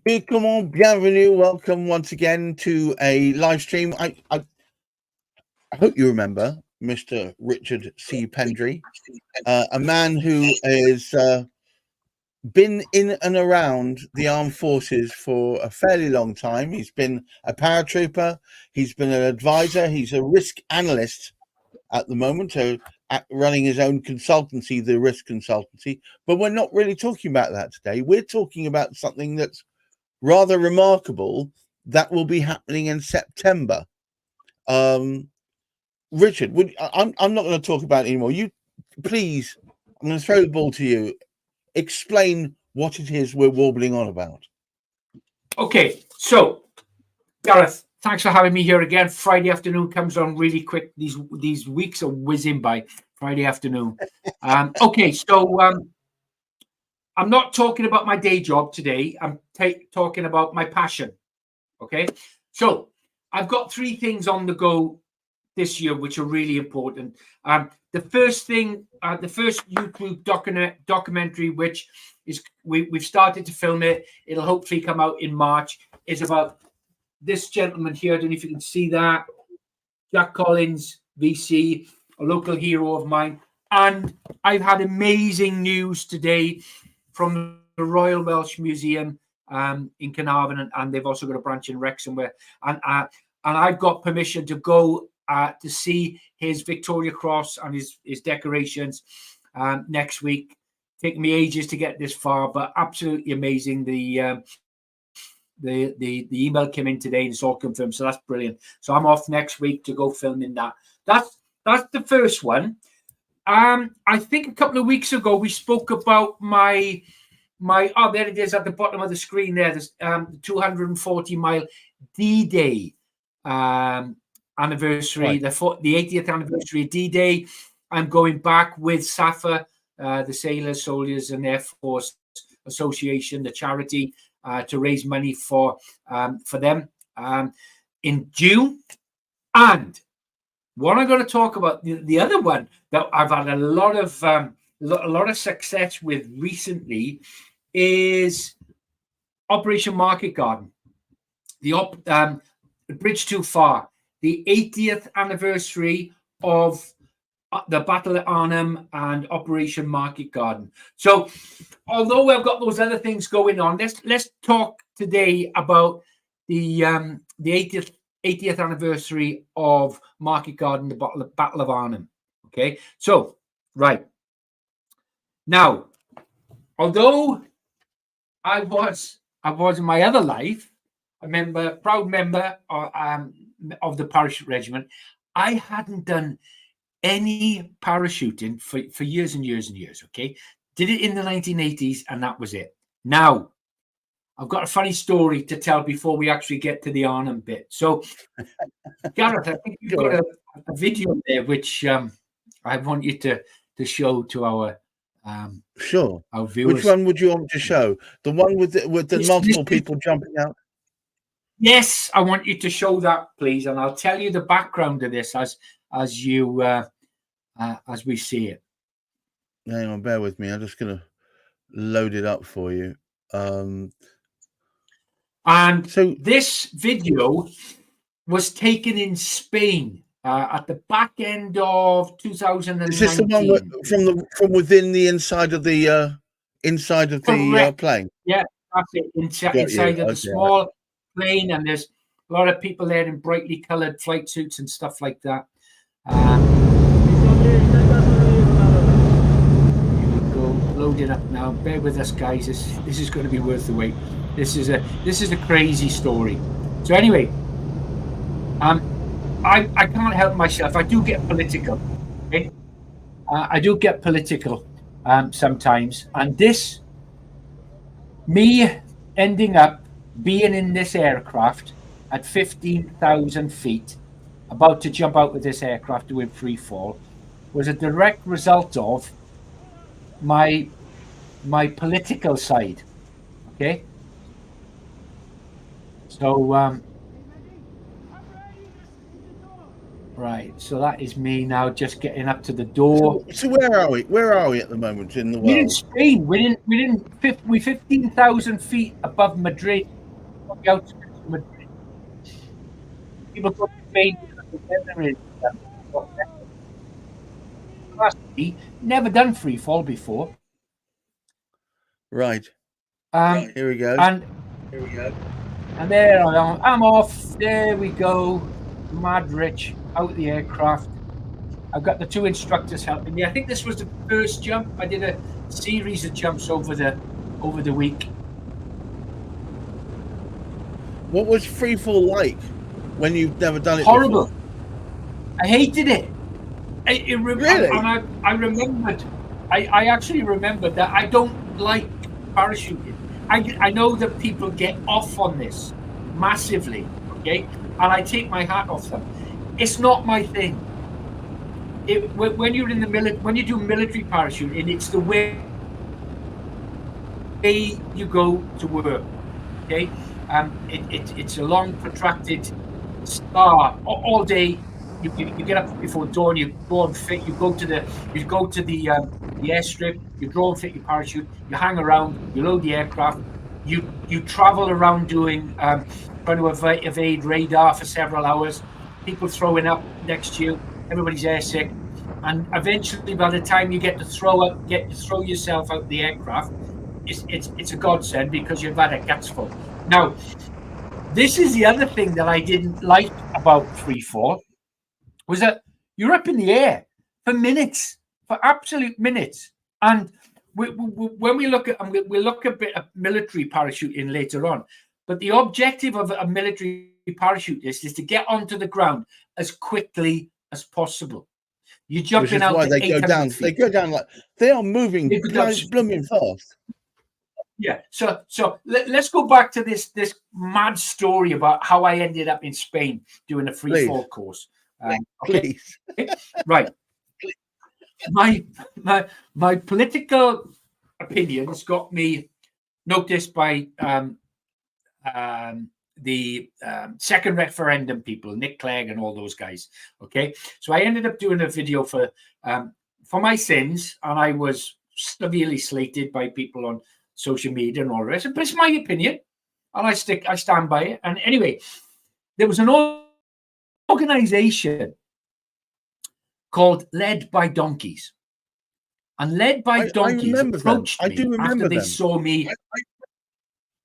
Et comment, bienvenue, welcome once again to a live stream. I hope you remember Mr. Richard C. Pendry, a man who has been in and around the armed forces for a fairly long time. He's been a paratrooper, he's been an advisor, he's a risk analyst at the moment, so running his own consultancy, the Risk Consultancy. But we're not really talking about that today. We're talking about something that's rather remarkable that will be happening in September. Richard, I'm not going to talk about it anymore. You, please, I'm going to throw the ball to you. Explain what it is we're warbling on about. Okay, so Gareth, thanks for having me here again. Friday afternoon comes on really quick. These weeks are whizzing by. Friday afternoon. Okay, so I'm not talking about my day job today. I'm talking about my passion. Okay, so I've got three things on the go this year which are really important. The first thing, the first YouTube documentary, which is we've started to film it. It'll hopefully come out in March. Is about this gentleman here. I don't know if you can see that, Jack Collins, VC, a local hero of mine. And I've had amazing news today from the Royal Welsh Museum in Carnarvon, and they've also got a branch in Wrexham. And I've got permission to go to see his Victoria Cross and his decorations next week. Taken me ages to get this far, but absolutely amazing. The email came in today and it's all confirmed, so that's brilliant. So I'm off next week to go filming that. That's the first one. I think a couple of weeks ago we spoke about my oh, there it is at the bottom of the screen there. There's the 240-mile D-Day anniversary, right. The 80th anniversary of D-Day. I'm going back with SAFA, the Sailors, Soldiers and Air Force Association, the charity, to raise money for them in June. And what I'm going to talk about, the other one that I've had a lot of success with recently is Operation Market Garden. The Bridge Too Far, the 80th anniversary of the Battle at Arnhem and Operation Market Garden. So, although I've got those other things going on, let's talk today about the 80th anniversary of Market Garden, the Battle of Arnhem. Okay, so right now, although I was in my other life proud member of the parachute regiment, I hadn't done any parachuting for years and years and years. Okay, did it in the 1980s, and that was it. Now, I've got a funny story to tell before we actually get to the Arnhem bit. So, Gareth, I think you've got a video there which I want you to show to our sure our viewers. Which one would you want to show? The one with the multiple people jumping out? Yes, I want you to show that, please, and I'll tell you the background of this as we see it. Hang on, bear with me. I'm just going to load it up for you. And so this video was taken in Spain at the back end of 2019. Is this the one from within the inside of the plane? Yeah, that's it. Inside of the small plane, and there's a lot of people there in brightly coloured flight suits and stuff like that. Here we go, load it up now. Bear with us, guys. This is going to be worth the wait. This is a crazy story. So anyway, I can't help myself. I do get political. Okay? I do get political sometimes, and me ending up being in this aircraft at 15,000 feet, about to jump out with this aircraft doing free fall, was a direct result of my political side. Okay. So right, so that is me now, just getting up to the door. So where are we? Where are we at the moment in the world? We're in Spain. We're 15,000 feet above Madrid. the outskirts of Madrid. People go to Spain because the weather is a lot better. Personally, never done free fall before. Right. Here we go. And there I am. I'm off. There we go. Mad Rich out the aircraft. I've got the two instructors helping me. I think this was the first jump. I did a series of jumps over the week. What was free fall like when you've never done it Horrible. before? I hated it. Really? And I remembered. I actually remembered that I don't like parachuting. I know that people get off on this massively, okay? And I take my hat off them. It's not my thing. When you're in the when you do military parachuting, it's the way you go to work, okay? It's a long, protracted star all day. You get up before dawn. You go and fit. You go to the airstrip. You draw and fit your parachute. You hang around. You load the aircraft. You travel around doing trying to evade radar for several hours. People throwing up next to you. Everybody's airsick, and eventually, by the time you get to throw yourself out the aircraft, it's a godsend because you've had a guts full. Now, this is the other thing that I didn't like about free fall, was that you're up in the air for minutes, for absolute minutes. And when we look at, and we'll look a bit at military parachuting later on, but the objective of a military parachutist is to get onto the ground as quickly as possible. You're jumping out. Which is why they go down. Feet. They go down like they are moving blooming fast. Yeah. So let's go back to this mad story about how I ended up in Spain doing a free fall course. Okay. Please. Right. My political opinions got me noticed by the second referendum people, Nick Clegg and all those guys. Okay, so I ended up doing a video for my sins, and I was severely slated by people on social media and all the rest. But it's my opinion, and I stand by it. And anyway, there was an organization called Led by Donkeys, and Led by Donkeys approached me after they saw me.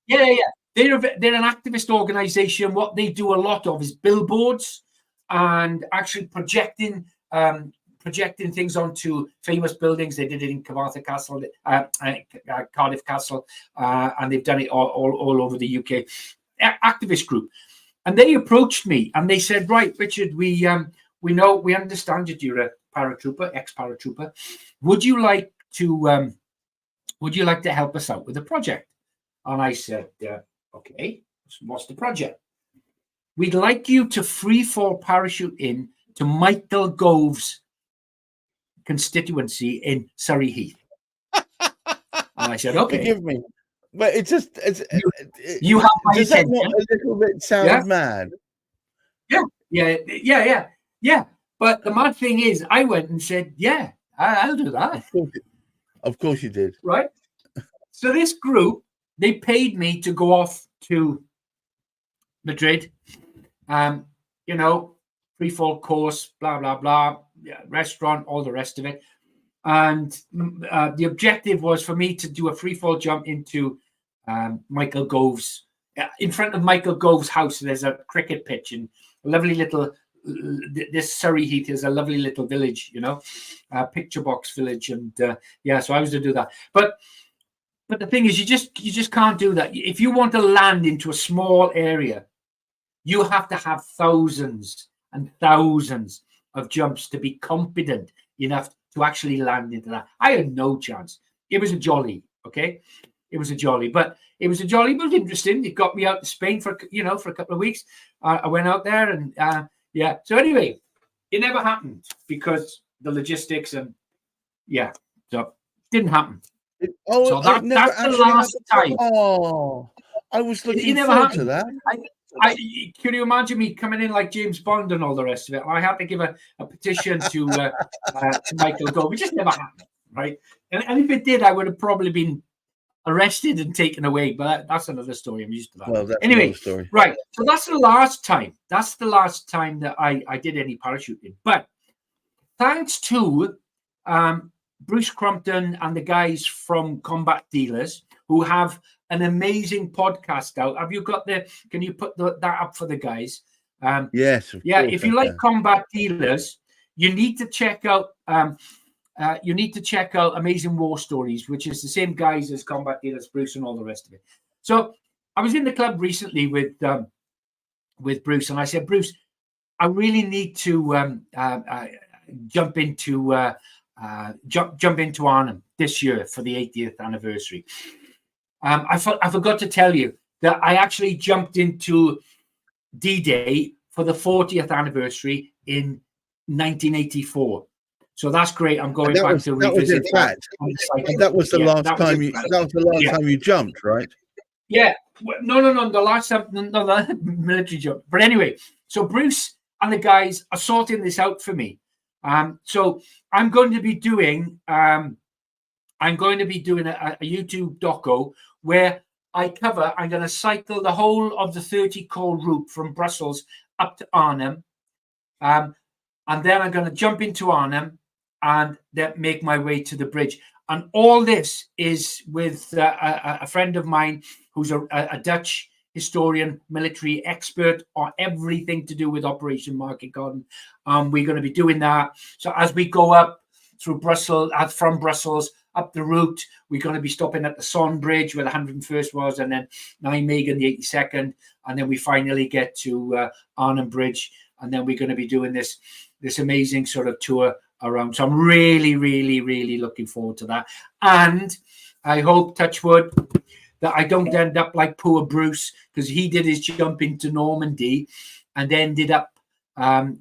Yeah. They're an activist organization. What they do a lot of is billboards and actually projecting things onto famous buildings. They did it in Cardiff Castle, and they've done it all over the UK. Activist group, and they approached me and they said, "Right, Richard, we understand that you're a paratrooper, ex-paratrooper. Would you like to help us out with the project?" And I said, "Okay, what's the project?" "We'd like you to free fall parachute in to Michael Gove's constituency in Surrey Heath." And I said, "Okay." Forgive me, but you have my does attention. That not a little bit sound mad? Yeah. But the mad thing is, I went and said, "Yeah, I'll do that." Of course you did. Right. So this group, they paid me to go off to Madrid, free fall course, blah, blah, blah, restaurant, all the rest of it. And the objective was for me to do a free fall jump into Michael Gove's, in front of Michael Gove's house. There's a cricket pitch and a lovely little, this Surrey Heath is a lovely little village, picture box village. And so I was to do that. But the thing is, you just can't do that. If you want to land into a small area, you have to have thousands and thousands of jumps to be confident enough to actually land into that. I had no chance. It was a jolly, okay? It was a jolly, but it was interesting. It got me out to Spain for a couple of weeks. I went out there and So anyway, it never happened because the logistics and so it didn't happen. So that's the last time. Oh, I was looking forward to that. Can you imagine me coming in like James Bond and all the rest of it? I had to give a petition to Michael Gove. It just never happened, right? And if it did, I would have probably been arrested and taken away. But that's another story. I'm used to that. Well, that's anyway, another story. Right. So that's the last time. That's the last time that I did any parachuting. But thanks to Bruce Crumpton and the guys from Combat Dealers, who have an amazing podcast out. Have you got can you put that up for the guys? Yes. Yeah. If you like Combat Dealers, you need to check out Amazing War Stories, which is the same guys as Combat Dealers, Bruce, and all the rest of it. So I was in the club recently with Bruce, and I said, Bruce, I really need to jump into Arnhem this year for the 80th anniversary. I forgot to tell you that I actually jumped into D-Day for the 40th anniversary in 1984. So that's great. I'm going back to revisit that. That was the last time you jumped, right? Yeah. No. The last time, no, the military jump. But anyway, so Bruce and the guys are sorting this out for me. So I'm going to be doing a YouTube doco where I'm going to cycle the whole of the 30-call route from Brussels up to Arnhem. And then I'm going to jump into Arnhem and then make my way to the bridge. And all this is with a friend of mine who's a Dutch historian, military expert on everything to do with Operation Market Garden. We're going to be doing that. So as we go up through Brussels, from Brussels up the route, we're going to be stopping at the Son Bridge where the 101st was, and then Nijmegen, the 82nd, and then we finally get to Arnhem Bridge, and then we're going to be doing this amazing sort of tour around. So I'm really, really, really looking forward to that. And I hope, touch wood, that I don't end up like poor Bruce, because he did his jump into Normandy and ended up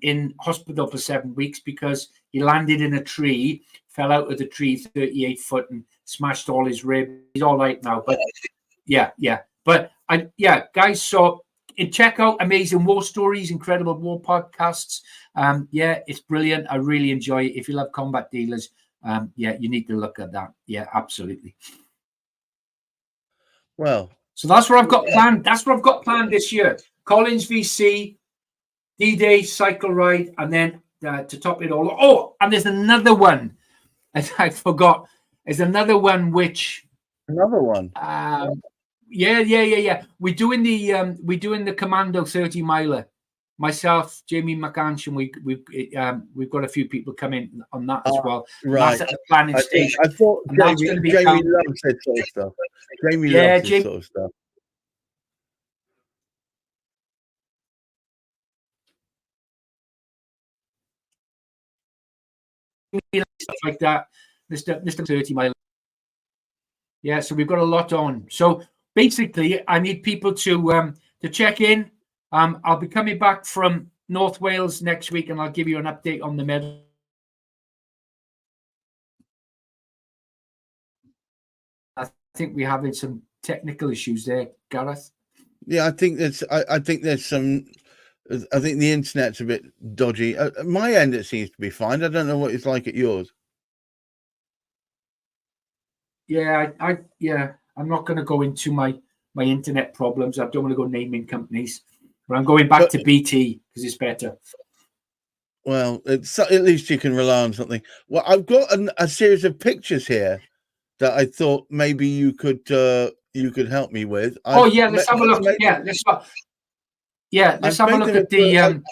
in hospital for 7 weeks because he landed in a tree, fell out of the tree 38 foot and smashed all his ribs. He's all right now. But yeah. But guys, so check out Amazing War Stories, Incredible War podcasts. It's brilliant. I really enjoy it. If you love Combat Dealers, you need to look at that. Yeah, absolutely. Well, so that's what I've got planned. That's what I've got planned this year. Collins VC, D-Day cycle ride, and then to top it all. Oh, and there's another one. I forgot. There's another one which. Another one. Yeah. We're doing the Commando 30 miler. Myself, Jamie McAnshan, we've got a few people coming on that as well. Right. That's at the planning stage. I thought Jamie loves that sort of stuff. Jamie loves this sort of stuff. Stuff like that, Mr. 30 mile. Yeah, so we've got a lot on. So basically, I need people to check in. I'll be coming back from North Wales next week, and I'll give you an update on the medal. I think we're having some technical issues there, Gareth. Yeah, I think there's some. I think the internet's a bit dodgy. At my end, it seems to be fine. I don't know what it's like at yours. Yeah, I'm not going to go into my internet problems. I don't want to go naming companies, but I'm going back to BT because it's better. Well, at least you can rely on something. Well, I've got a series of pictures here that I thought maybe you could help me with. Let's have a look. Let's have a look at the.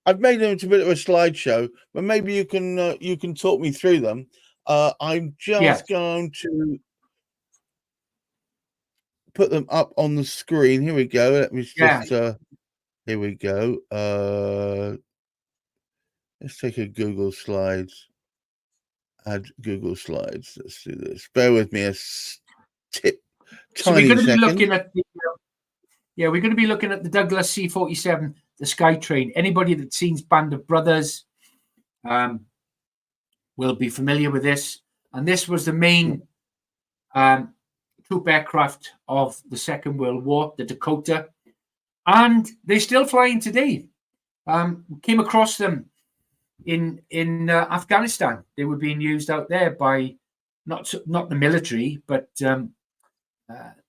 I've made them into a bit of a slideshow, but maybe you can talk me through them. I'm just going to put them up on the screen. Here we go. Let me just. Here we go. Let's take a Google Slides. Add Google Slides. Let's do this. Bear with me a tiny second. We're going to be looking at the Douglas C-47, the Skytrain. Anybody that's seen Band of Brothers will be familiar with this. And this was the main troop aircraft of the Second World War, the Dakota. And they're still flying today. Came across them in Afghanistan. They were being used out there by not the military, but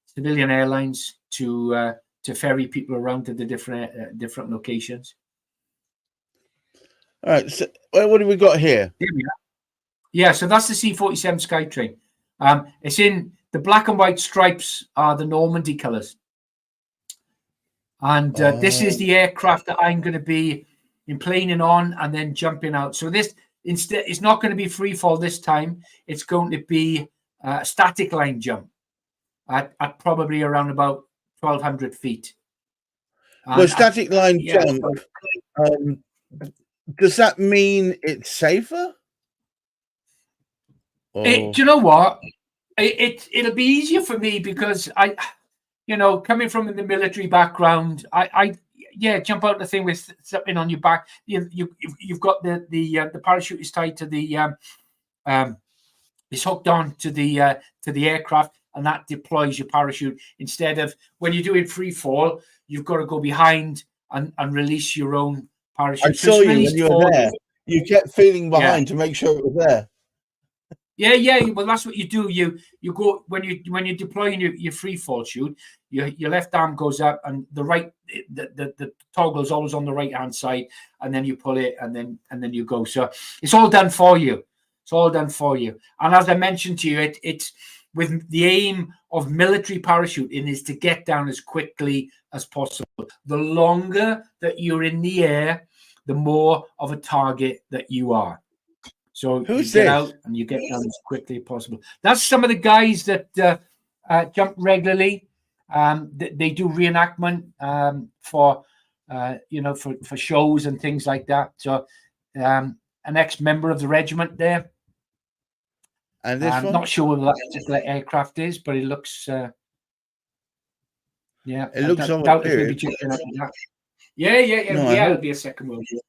civilian airlines to ferry people around to the different locations. All right. So what do we got here? Here we are. Yeah, so that's the C-47 Skytrain. It's in the black and white stripes are the Normandy colours. And this is the aircraft that I'm going to be planing on and then jumping out. So this instead, it's not going to be free fall this time. It's going to be a static line jump at probably around about 1,200 feet. Well, static line jump. Does that mean it's safer? Do you know what? It'll be easier for me because coming from the military background, I jump out the thing with something on your back. You've got the parachute is tied to the it's hooked on to the aircraft, and that deploys your parachute. Instead of when you're doing free fall, you've got to go behind and release your own parachute. I saw you when you were there. You kept feeling behind to make sure it was there. Yeah. Well, that's what you do. You go when you're deploying your free fall chute. Your left arm goes up, and the toggle is always on the right hand side, and then you pull it, and then you go. So it's all done for you. It's all done for you. And as I mentioned to you, it's with the aim of military parachuting is to get down as quickly as possible. The longer that you're in the air, the more of a target that you are. So you get out and you get down as quickly as possible. That's some of the guys that jump regularly. They do reenactment for shows and things like that. So an ex-member of the regiment there. And this I'm not sure what that particular aircraft is, but it looks it looks on the it'll be a Second World War.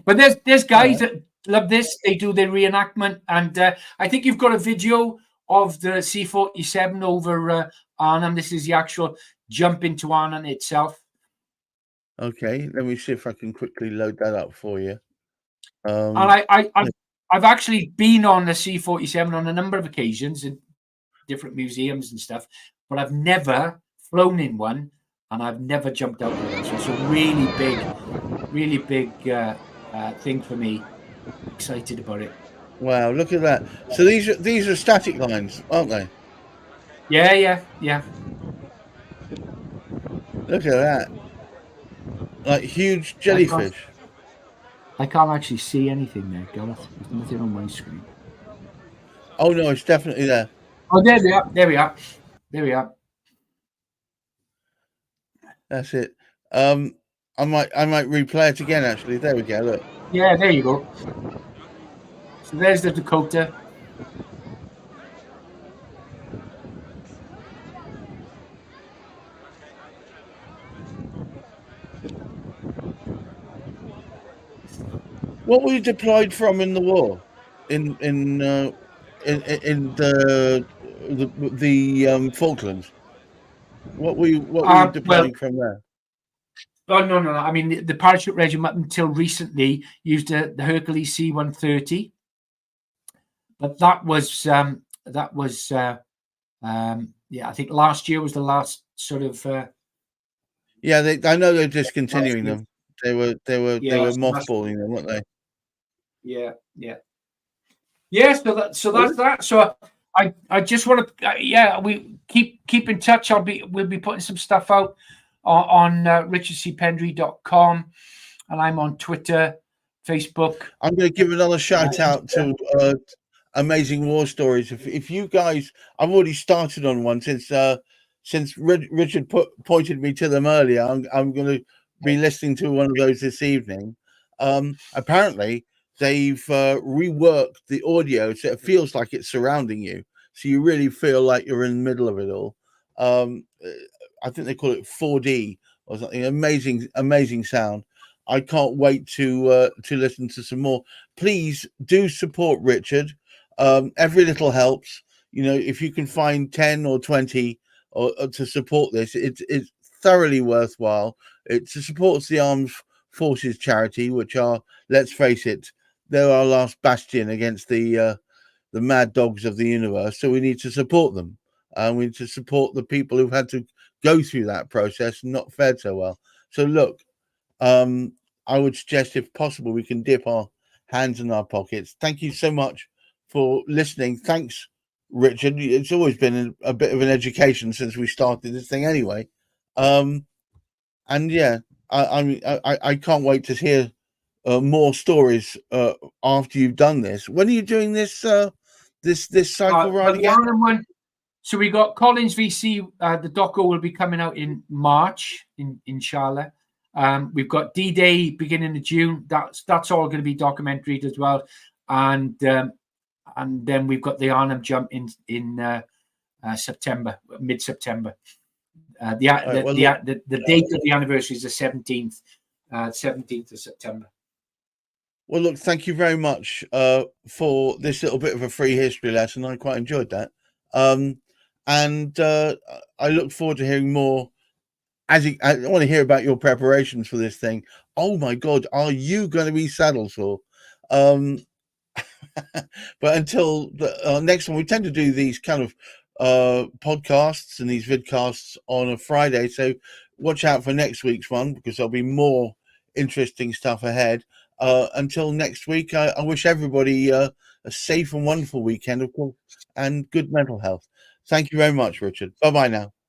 But there's guys that love this. They do their reenactment, and I think you've got a video of the C-47 over Arnhem. This is the actual jump into Arnhem itself. Okay, let me see if I can quickly load that up for you. And I've actually been on the C-47 on a number of occasions in different museums and stuff, but I've never flown in one, and I've never jumped out of one. So it's a really big thing for me. Excited about it. Wow, look at that. So these are static lines, aren't they? Yeah. Look at that. Like huge jellyfish. I can't actually see anything there, Gareth. There's nothing on my screen. Oh no, it's definitely there. Oh, there we are. That's it. I might replay it again. Actually, there we go. Look. Yeah, there you go. So there's the Dakota. What were you deployed from in the war? In the Falklands? What were you deploying from there? Oh no! I mean, the parachute regiment until recently used the Hercules C-130, but that was I think last year was the last sort of. I know they're discontinuing them. They were mothballing them, weren't they? Yeah. So that's that. So I just want to we keep in touch. We'll be putting some stuff out on richardcpendry.com, and I'm on Twitter, Facebook. I'm going to give another shout out to Amazing War Stories. If you guys, I've already started on one since Richard pointed me to them earlier. I'm going to be listening to one of those this evening. Apparently they've reworked the audio so it feels like it's surrounding you, so you really feel like you're in the middle of it all. I think they call it 4D or something. Amazing sound. I can't wait to listen to some more. Please do support Richard. Every little helps. If you can find 10 or 20 or to support this, it's thoroughly worthwhile. It supports the Armed Forces charity, which are, let's face it, they're our last bastion against the mad dogs of the universe. So we need to support them. and we need to support the people who've had to go through that process and not fared so well. So look, I would suggest, if possible, we can dip our hands in our pockets. Thank you so much for listening. Thanks, Richard. It's always been a bit of an education since we started this thing anyway. And yeah, I can't wait to hear more stories after you've done this. When are you doing this this cycle ride again? So we got Collins VC. The doco will be coming out in March, inshallah. We've got D-Day beginning of June. That's all going to be documentary as well, and then we've got the Arnhem jump in September, mid-September. The date of the anniversary is the 17th of September. Well, look, thank you very much for this little bit of a free history lesson. I quite enjoyed that. And I look forward to hearing more. I want to hear about your preparations for this thing. Oh my God, are you going to be saddle sore? But until the next one, we tend to do these kind of podcasts and these vidcasts on a Friday. So watch out for next week's one, because there'll be more interesting stuff ahead. Until next week, I wish everybody a safe and wonderful weekend, of course, and good mental health. Thank you very much, Richard. Bye-bye now.